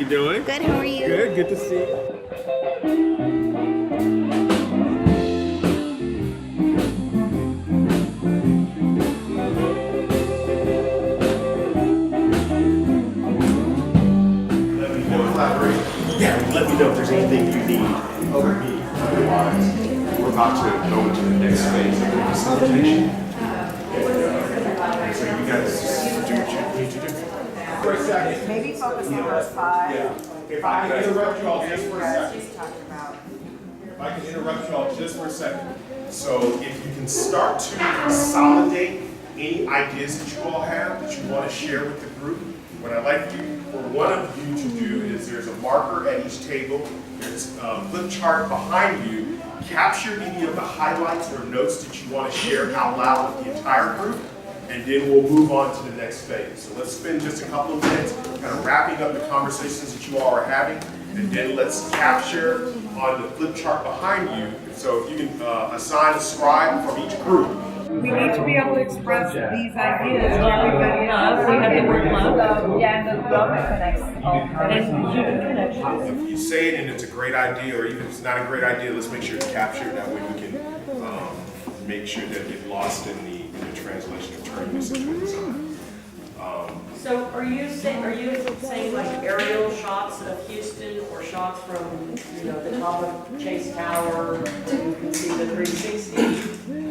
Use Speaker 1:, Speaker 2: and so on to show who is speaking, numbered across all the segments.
Speaker 1: you doing?
Speaker 2: Good, how are you?
Speaker 1: Good to see you.
Speaker 3: Yeah, let me know if there's anything you need over me. Otherwise, we're about to go into the next phase of the facilitation. So you guys just do what you need to do. For a second.
Speaker 4: Maybe focus on verse 5.
Speaker 3: Yeah. If I can interrupt you all just for a
Speaker 4: As
Speaker 3: second.
Speaker 4: she's talking about.
Speaker 3: If I can interrupt you all just for a second. So if you can start to consolidate any ideas that you all have that you want to share with the group, what I'd like for one of you to do is there's a marker at each table, there's a flip chart behind you, capture any of the highlights or notes that you want to share out loud with the entire group, and then we'll move on to the next phase. So let's spend just a couple of minutes kind of wrapping up the conversations that you all are having, and then let's capture on the flip chart behind you. So if you can assign a scribe from each group.
Speaker 4: We need to be able to express these ideas to everybody else.
Speaker 5: We have the workflow. Yeah, and the flow that connects all and human connections.
Speaker 3: If you say it and it's a great idea, or even if it's not a great idea, let's make sure it's captured. That way we can make sure that it gets lost in the translation of turning this into a design.
Speaker 5: So are you saying like aerial shots of Houston or shots from, the top of Chase Tower so you can see the 360?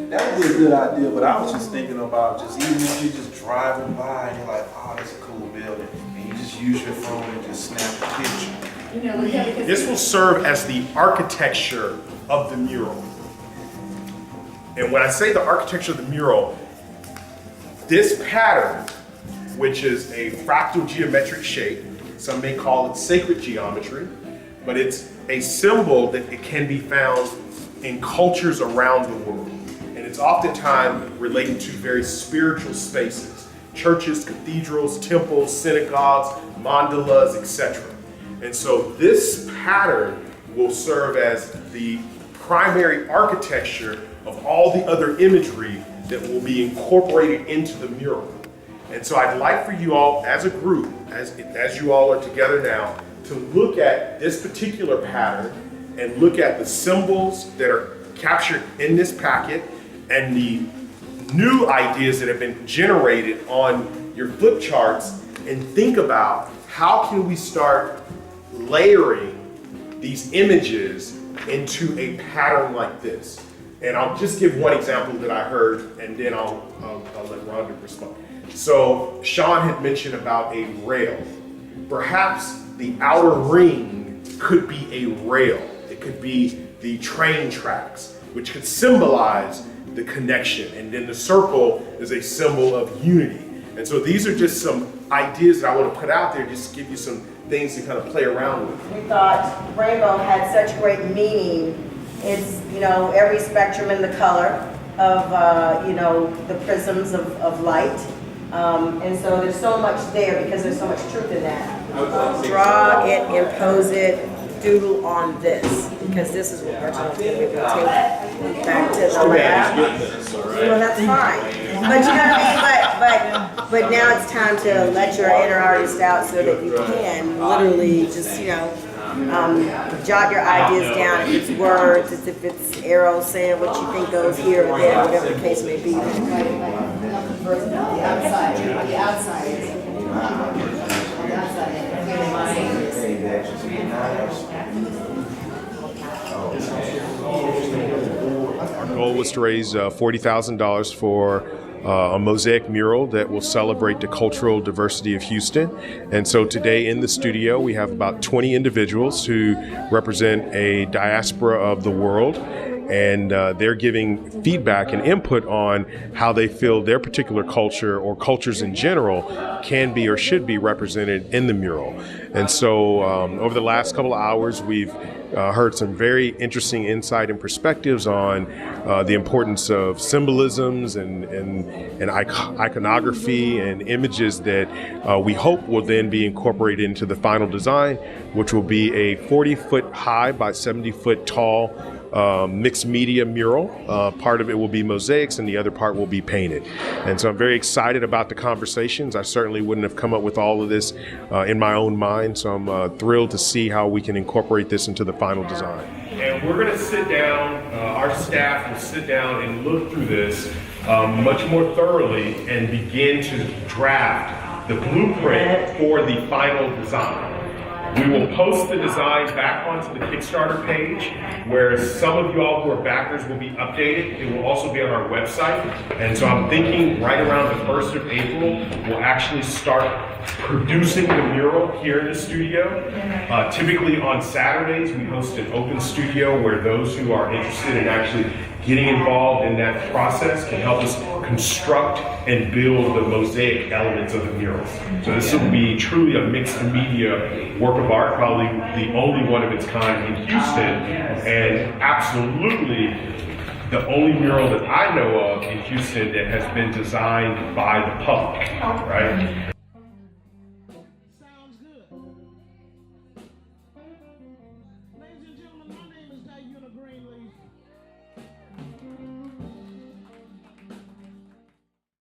Speaker 6: That would be a good idea, but I was just thinking about just even if you're just driving by and you're like, oh, that's a cool building, and you just use your phone and just snap a picture.
Speaker 3: This will serve as the architecture of the mural. And when I say the architecture of the mural, this pattern, which is a fractal geometric shape, some may call it sacred geometry, but it's a symbol that it can be found in cultures around the world. And it's oftentimes related to very spiritual spaces, churches, cathedrals, temples, synagogues, mandalas, etc. And so this pattern will serve as the primary architecture of all the other imagery that will be incorporated into the mural. And so I'd like for you all as a group, as you all are together now, to look at this particular pattern and look at the symbols that are captured in this packet and the new ideas that have been generated on your flip charts, and think about how can we start layering these images into a pattern like this. And I'll just give one example that I heard, and then I'll let Rhonda respond. So Sean had mentioned about a rail. Perhaps the outer ring could be a rail. It could be the train tracks, which could symbolize the connection. And then the circle is a symbol of unity. And so these are just some ideas that I want to put out there, just to give you some things to kind of play around with.
Speaker 4: We thought rainbow had such great meaning. It's, every spectrum in the color of, the prisms of light. And so there's so much there because there's so much truth in that. Draw it, impose it, doodle on this, because this is what Reginald's going to take back to the lab. Well, that's fine. But you know what I mean? But now it's time to let your inner artist out so that you can literally just, jot your ideas down. If it's words, if it's arrows saying what you think goes here or there, whatever the case may be. The outside.
Speaker 3: Our goal was to raise $40,000 for a Mosaic mural that will celebrate the cultural diversity of Houston. And so today in the studio, we have about 20 individuals who represent a diaspora of the world. And they're giving feedback and input on how they feel their particular culture or cultures in general can be or should be represented in the mural. And so over the last couple of hours, we've heard some very interesting insight and perspectives on the importance of symbolisms and iconography and images that we hope will then be incorporated into the final design, which will be a 40-foot high by 70-foot tall mixed media mural. Part of it will be mosaics and the other part will be painted. And so I'm very excited about the conversations. I certainly wouldn't have come up with all of this in my own mind. So I'm thrilled to see how we can incorporate this into the final design. And we're going to sit down, our staff will sit down and look through this much more thoroughly and begin to draft the blueprint for the final design. We will post the design back onto the Kickstarter page where some of you all who are backers will be updated. It will also be on our website. And so I'm thinking right around the 1st of April, we'll actually start producing the mural here in the studio. Typically on Saturdays, we host an open studio where those who are interested in actually getting involved in that process can help us construct and build the mosaic elements of the murals. So this will be truly a mixed media work of art, probably the only one of its kind in Houston, and absolutely the only mural that I know of in Houston that has been designed by the public, right?